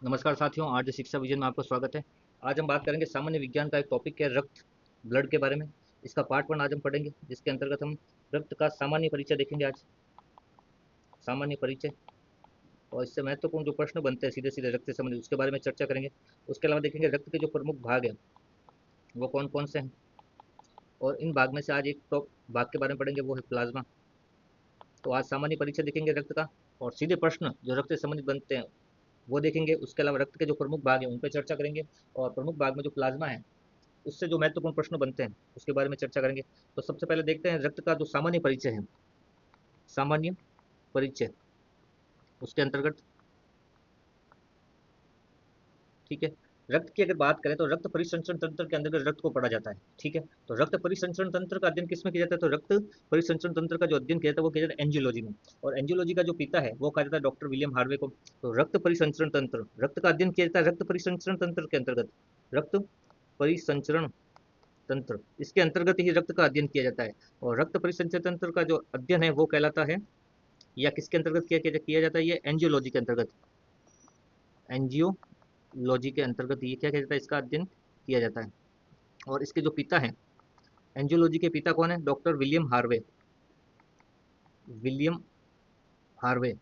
नमस्कार साथियों, आज शिक्षा विजन में आपका स्वागत है। आज हम बात करेंगे सामान्य विज्ञान का एक टॉपिक है रक्त, ब्लड के बारे में। इसका पार्ट 1 आज हम पढ़ेंगे, जिसके अंतर्गत हम रक्त का सामान्य परिचय देखेंगे आज। सामान्य परिचय और इससे महत्वपूर्ण जो प्रश्न बनते हैं सीधे सीधे रक्त से संबंधित, उसके बारे में चर्चा करेंगे। उसके अलावा देखेंगे रक्त के जो प्रमुख भाग हैं वो कौन कौन से हैं, और इन भाग में से आज एक टॉप भाग के बारे में पढ़ेंगे, वो है प्लाज्मा। तो आज सामान्य परिचय देखेंगे रक्त का, और सीधे प्रश्न जो रक्त से संबंधित बनते हैं वो देखेंगे। उसके अलावा रक्त के जो प्रमुख भाग हैं उन पर चर्चा करेंगे, और प्रमुख भाग में जो प्लाज्मा है उससे जो महत्वपूर्ण प्रश्न बनते हैं उसके बारे में चर्चा करेंगे। तो सबसे पहले देखते हैं रक्त का जो सामान्य परिचय है। सामान्य परिचय उसके अंतर्गत, ठीक है, रक्त की अगर बात करें तो रक्त परिसंचरण तंत्र के अंतर्गत रक्त को पढ़ा जाता है। ठीक है, तो रक्त परिसंचरण तंत्र का अध्ययन किसमें किया जाता है? तो रक्त परिसंचरण तंत्र का जो अध्ययन किया जाता है वो किया जाता है एंजियोलॉजी में। और एंजियोलॉजी का जो पिता है वो कहा जाता है डॉक्टर विलियम हार्वे को। तो रक्त परिसंचरण तंत्र, रक्त का अध्ययन किया जाता है रक्त परिसंचरण तंत्र के अंतर्गत। रक्त परिसंचरण तंत्र, इसके अंतर्गत ही रक्त का अध्ययन किया जाता है। और रक्त परिसंचरण तंत्र का जो अध्ययन है वो कहलाता है, या किसके अंतर्गत किया जाता है? ये एंजियोलॉजी के अंतर्गत। एंजियोलॉजी के अंतर्गत ये क्या किया जाता है? इसका अध्ययन किया जाता है। और इसके जो पिता हैं, एंजियोलॉजी के पिता कौन है? Doctor William Harvey. William Harvey,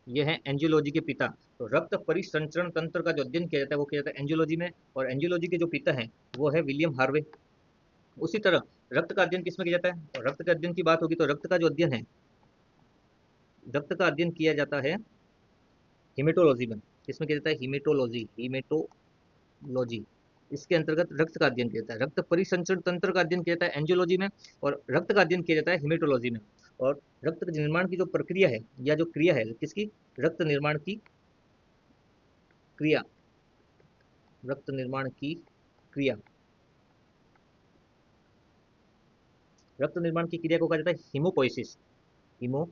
ये है एंजियोलॉजी के पिता। तो रक्त परिसंचरण तंत्र का जो अध्ययन किया जाता है वो किया जाता है एंजियोलॉजी में, और एंजियोलॉजी के जो पिता हैं वो है विलियम हार्वे। उसी तरह रक्त का अध्ययन किसमें किया जाता है? और रक्त के अध्ययन की बात होगी तो रक्त का जो अध्ययन है, रक्त का अध्ययन किया जाता है हिमेटोलॉजी में। किसमें किया जाता है? हिमेटोलॉजी, हिमेटोलॉजी, इसके अंतर्गत रक्त का अध्ययन किया जाता है। रक्त परिसंचरण तंत्र का अध्ययन किया जाता है एंजियोलॉजी में, और रक्त का अध्ययन किया जाता है हिमेटोलॉजी में। और रक्त के निर्माण की जो प्रक्रिया है या जो क्रिया है, किसकी? रक्त निर्माण की क्रिया, रक्त निर्माण की क्रिया, रक्त निर्माण की क्रिया को कहा जाता है हीमोपोइसिस। Haemo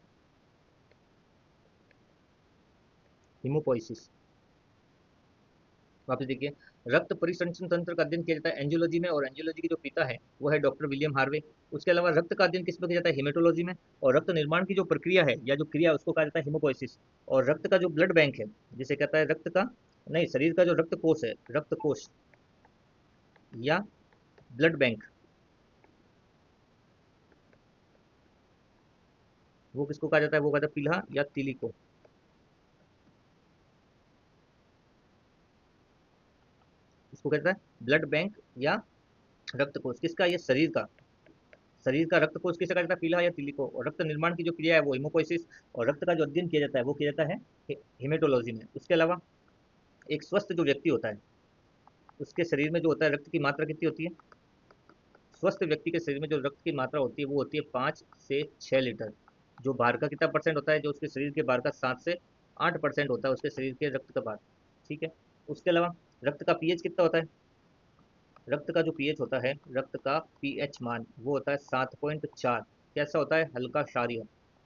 haemopoiesis. वापस देखिए, रक्त परिसंचरण तंत्र का अध्ययन किया जाता है एंजियोलॉजी में, और एंजियोलॉजी के जो पिता है वो है डॉक्टर विलियम हार्वे। उसके अलावा रक्त का अध्ययन किसमें किया जाता है? हिमेटोलॉजी में। और रक्त निर्माण की जो प्रक्रिया है या जो क्रिया उसको कहा जाता है हिमोपोइसिस। और रक्त का जो ब्लड बैंक है, जिसे कहता है रक्त का, नहीं, शरीर का जो रक्त कोष है, रक्त कोष या ब्लड बैंक, वो किसको कहा जाता है? वो कहा जाता है पीला या तिली को। इसको कहता है ब्लड बैंक या रक्त कोष। किसका? ये शरीर का, शरीर का रक्त कोष किसे कहा जाता है? पीला या तिली को। और रक्त निर्माण की जो क्रिया है वो हिमोपोइसिस। और रक्त का जो अध्ययन किया जाता है वो किया जाता है हिमेटोलॉजी में। उसके अलावा एक स्वस्थ जो व्यक्ति होता है उसके शरीर में जो होता है रक्त की मात्रा कितनी होती है? स्वस्थ व्यक्ति के शरीर में जो रक्त की मात्रा होती है वो होती है 5 से 6 लीटर। जो बाहर का कितना परसेंट होता है? जो उसके शरीर के बाहर का 7 से 8% होता है उसके शरीर के रक्त का भार। ठीक है, उसके अलावा रक्त का पीएच कितना होता है? रक्त का जो पीएच होता है, रक्त का पीएच मान वो होता है 7.4। कैसा होता है? हल्का क्षारीय,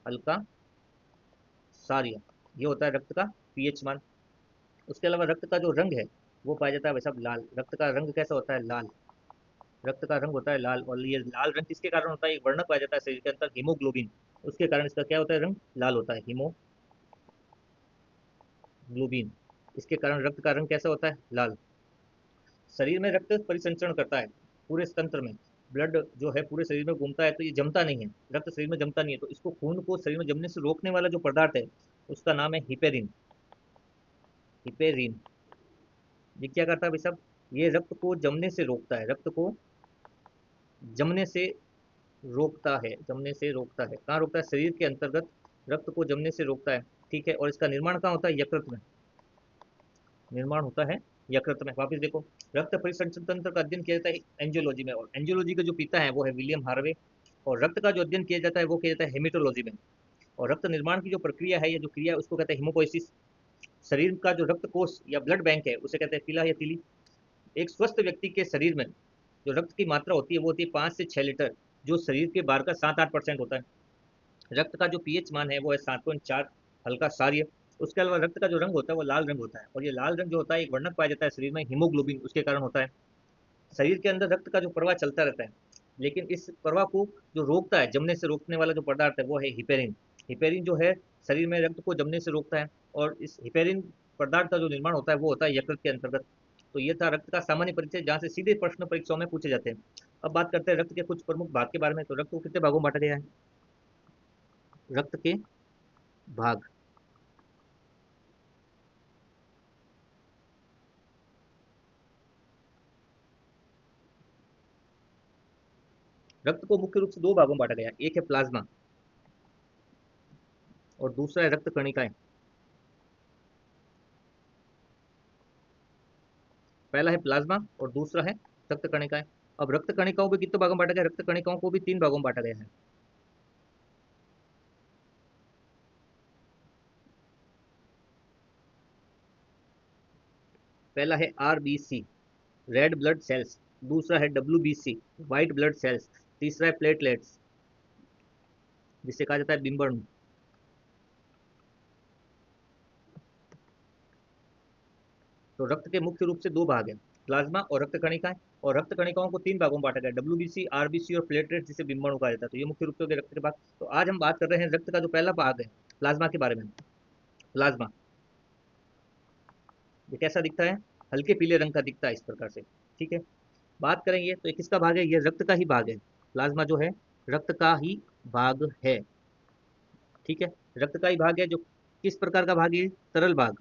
हल्का क्षारीय, ये होता है रक्त का पीएच मान। उसके अलावा रक्त का जो रंग है वो पाया जाता है भाई साहब लाल। रक्त का रंग कैसा होता है? लाल। रक्त का रंग होता है लाल, और ये लाल रंग किसके कारण होता है? एक वर्णक पाया जाता है शरीर के अंदर, हीमोग्लोबिन, उसके कारण इसका क्या होता है? रंग लाल होता है, हीमोग्लोबिन। इसके कारण रक्त का रंग कैसा होता है? लाल। शरीर में रक्त परिसंचरण करता है पूरे तंत्र में। ब्लड जो है पूरे शरीर में घूमता है, तो ये जमता नहीं है, रक्त शरीर में जमता नहीं है, तो इसको खून को शरीर में जमने से रोकने वाला जो पदार्थ है उसका नाम है हिपेरिन। हिपेरिन, ये क्या करता है भाई साहब? ये रक्त को जमने से रोकता है, रक्त को जमने से रोकता है, जमने से रोकता है। कहाँ रोकता है? शरीर के अंतर्गत रक्त को जमने से रोकता है। ठीक है, और इसका निर्माण कहाँ होता है? यकृत में निर्माण होता है, यकृत में। वापस देखो, रक्त परिसंचरण तंत्र का अध्ययन किया जाता है एंजियोलॉजी में, और एंजियोलॉजी का जो पिता है वो है विलियम हार्वे। और रक्त का जो अध्ययन किया जाता है वो किया जाता है हेमेटोलॉजी में। और रक्त निर्माण की जो प्रक्रिया है या जो क्रिया है उसको कहते हैं हिमोपोइसिस। शरीर का जो रक्त कोष या ब्लड बैंक है उसे कहते हैं पीला या तिली। एक स्वस्थ व्यक्ति के शरीर में जो रक्त की मात्रा होती है वो होती है 5 से 6 लीटर, जो शरीर के बाहर का 7-8% होता है। रक्त का जो पीएच मान है वो है 7.4, हल्का क्षारीय। उसके अलावा रक्त का जो रंग होता है वो लाल रंग होता है, और ये लाल रंग जो होता है एक वर्णक पाया जाता है शरीर में, हीमोग्लोबिन, उसके कारण होता है। शरीर के अंदर रक्त का जो प्रवाह चलता रहता है, लेकिन इस प्रवाह को जो रोकता है, जमने से रोकने वाला जो पदार्थ है वो है हिपेरिन। हिपेरिन जो है शरीर में रक्त को जमने से रोकता है। और इस हिपेरिन पदार्थ का जो निर्माण होता है वो होता है यकृत के अंतर्गत। तो ये था रक्त का सामान्य परिचय, जहाँ से सीधे प्रश्न परीक्षाओं में पूछे जाते हैं। अब बात करते हैं रक्त के कुछ प्रमुख भाग के बारे में। तो रक्त को कितने भागों में बांटा गया है? रक्त के भाग, रक्त को मुख्य रूप से दो भागों में बांटा गया है। एक है प्लाज्मा और दूसरा है रक्त कणिकाएं। पहला है प्लाज्मा और दूसरा है रक्त कणिकाएं। अब रक्त कणिकाओं को कितने भागों में बांटा गया? रक्त कणिकाओं को भी तीन भागों में बांटा गया है। पहला है आरबीसी, रेड ब्लड सेल्स। दूसरा है डब्ल्यूबीसी, व्हाइट ब्लड सेल्स। तीसरा है प्लेटलेट्स, जिसे कहा जाता है बिंबणु। तो रक्त के मुख्य रूप से दो भाग हैं, प्लाज्मा और रक्त कणिकाएं। और रक्त कणिकाओं को तीन भागों में बांटा गया, डब्ल्यूबीसी, आरबीसी और प्लेटलेट्स, जिसे बिंबणु कहा जाता है। तो ये मुख्य रूप से हो गए रक्त के भाग। तो आज हम बात कर रहे हैं रक्त का जो पहला भाग है, प्लाज्मा के बारे में। प्लाज्मा ये कैसा दिखता है? हल्के पीले रंग का दिखता है इस प्रकार से। ठीक है, बात करेंगे तो ये किसका भाग है? ये रक्त का ही भाग है। प्लाज्मा जो है रक्त का ही भाग है। ठीक है, रक्त का ही भाग है। जो किस प्रकार का भाग है? तरल भाग।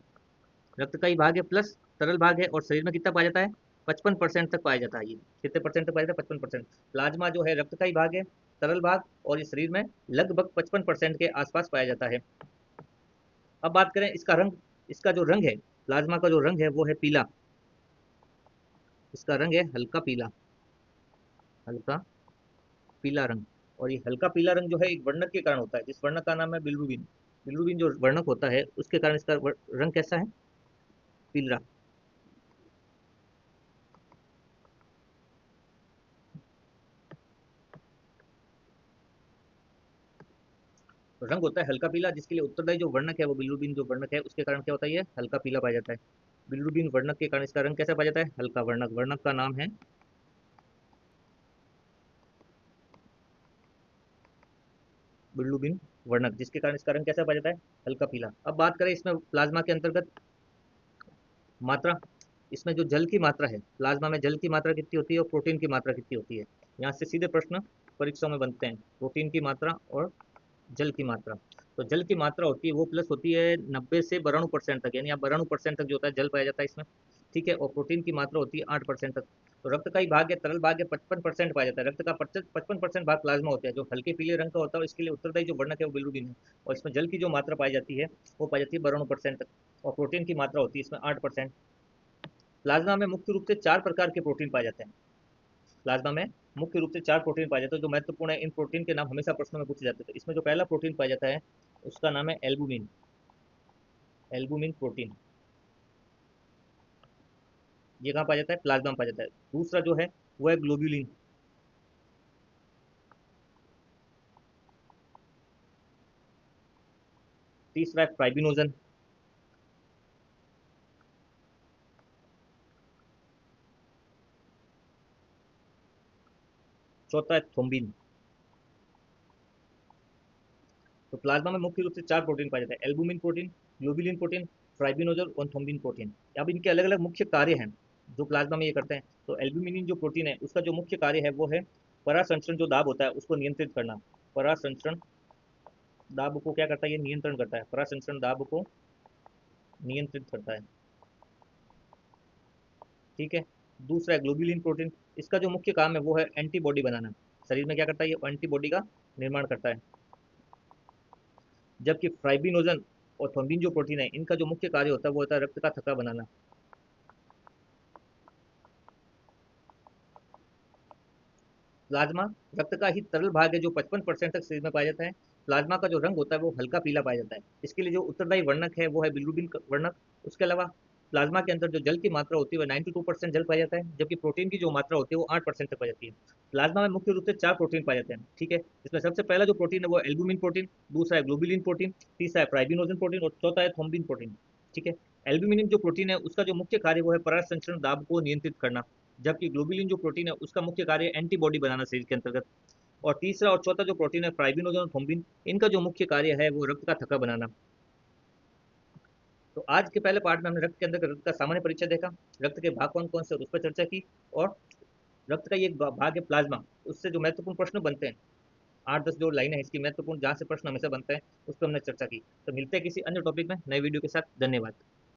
रक्त का ही भाग है प्लस तरल भाग है। और शरीर में कितना पाया जाता है? 55% तक पाया जाता है। ये कितने परसेंट तक पाया जाता है? 55%। प्लाज्मा जो है रक्त का ही भाग है, तरल भाग, और ये शरीर में लगभग 55% के आसपास पाया जाता है। अब बात करें इसका रंग। इसका जो रंग है, प्लाज्मा का जो रंग है वो है पीला। इसका रंग है हल्का पीला, हल्का पीला रंग। और ये हल्का पीला रंग जो है एक वर्णक के कारण होता है, जिस वर्णक का नाम है बिल्रुबिन। बिल्रुबिन जो वर्णक होता है उसके कारण इसका रंग कैसा है? पीला। रंग होता है हल्का पीला, जिसके लिए उत्तरदायी जो वर्णक है वो बिल्रुबिन जो वर्णक है, उसके कारण क्या होता है? ये हल्का पीला पाया जाता है। बिल्रुबिन वर्णक के कारण इसका रंग कैसा पाया जाता है? हल्का वर्णक। वर्णक का नाम है बिल्रुबिन वर्णक, जिसके कारण इसका रंग कैसा पाया जाता है? हल्का पीला। अब बात करें इसमें प्लाज्मा के अंतर्गत मात्रा। इसमें जो जल की मात्रा है, प्लाज्मा में जल की मात्रा कितनी होती है और प्रोटीन की मात्रा कितनी होती है? यहाँ से सीधे प्रश्न परीक्षाओं में बनते हैं, प्रोटीन की मात्रा और जल की मात्रा। तो जल की मात्रा होती है वो प्लस होती है 90 से 92% तक, यानी आप 92% तक जो होता है जल पाया जाता है इसमें। ठीक है, और प्रोटीन की मात्रा होती है 8% तक। तो रक्त का ही भाग है, तरल भाग है, 55% पाया जाता है। रक्त का 55% भाग प्लाज्मा होता है, जो हल्के पीले रंग का होता है। इसके लिए उत्तरदायी जो वर्णक है वो बिल्रुबिन है। और इसमें जल की जो मात्रा पाई जाती है वो पाई जाती है 92% तक। और प्रोटीन की मात्रा होती है इसमें 8%। प्लाज्मा में मुख्य रूप से चार प्रकार के प्रोटीन पाए जाते हैं। प्लाज्मा में मुख्य रूप से चार प्रोटीन पाए जाते हैं जो महत्वपूर्ण है। इन प्रोटीन के नाम हमेशा प्रश्नों में पूछे जाते हैं। तो इसमें जो पहला प्रोटीन पाया जाता है उसका नाम है एल्बुमिन। एल्बुमिन प्रोटीन ये कहाँ पाया जाता है? प्लाज्मा में पाया जाता है। दूसरा जो है वो है ग्लोब्यूलिन। तीसरा है फाइब्रिनोजन। चौथा है थ्रोम्बिन। तो प्लाज्मा में मुख्य रूप से चार प्रोटीन पाए जाते हैं, albumin protein, globulin protein, fibrinogen और थ्रोम्बिन प्रोटीन। अब इनके अलग अलग मुख्य कार्य हैं जो प्लाज्मा में ये करते हैं। तो एल्बुमिन जो प्रोटीन है उसका जो मुख्य कार्य है वो है परासंचरण जो दाब होता है उसको नियंत्रित करना। परासंचरण दाब को क्या करता है? ये नियंत्रण करता है, परासंचरण दाब को नियंत्रित करता है। ठीक है, दूसरा है ग्लोब्यूलिन प्रोटीन। इसका जो मुख्य काम है वो है एंटीबॉडी बनाना। शरीर में क्या करता है? ये एंटीबॉडी का निर्माण करता है। जबकि फाइब्रिनोजन और थ्रोम्बिन जो प्रोटीन है इनका जो मुख्य कार्य होता है वो होता है रक्त का थक्का बनाना। प्लाज्मा रक्त का ही तरल भाग है जो 55% तक शरीर में पाया जाता है। प्लाज्मा का जो रंग होता है वो हल्का पीला पाया जाता है। इसके लिए जो उत्तरदायी वर्णक है वो है बिल्रुबिन वर्णक। उसके अलावा प्लाज्मा के अंदर जो जल की मात्रा होती है वो 92% जल पाया जाता है, जबकि प्रोटीन की जो मात्रा होती है वो 8% तक पाई जाती है। प्लाज्मा में मुख्य रूप से चार प्रोटीन पाए जाते हैं। ठीक है, इसमें सबसे पहला जो प्रोटीन है वो एल्बुमिन प्रोटीन, दूसरा है ग्लोबुलिन प्रोटीन, तीसरा है फाइब्रिनोजन प्रोटीन और चौथा है थ्रोम्बिन प्रोटीन। ठीक है, एल्बुमिन जो प्रोटीन है उसका जो मुख्य कार्य वो है परागसंचरण दाब को नियंत्रित करना। जबकि ग्लोबुलिन जो प्रोटीन है उसका मुख्य कार्य एंटीबॉडी बनाना शरीर के अंतर्गत। और तीसरा और चौथा जो प्रोटीन है फाइब्रिनोजन और थ्रोम्बिन, इनका जो मुख्य कार्य है वो रक्त का थक्का बनाना। तो आज के पहले पार्ट में हमने रक्त के अंदर रक्त का सामान्य परिचय देखा, रक्त के भाग कौन कौन से और उस पर चर्चा की, और रक्त का ये एक भाग है प्लाज्मा, उससे जो महत्वपूर्ण प्रश्न बनते हैं, 8-10 जो लाइनें हैं इसकी महत्वपूर्ण, जहाँ से प्रश्न हमेशा बनते हैं, उस पर हमने चर्चा की। तो मिलते हैं किसी अन्य टॉपिक में नए वीडियो के साथ। धन्यवाद।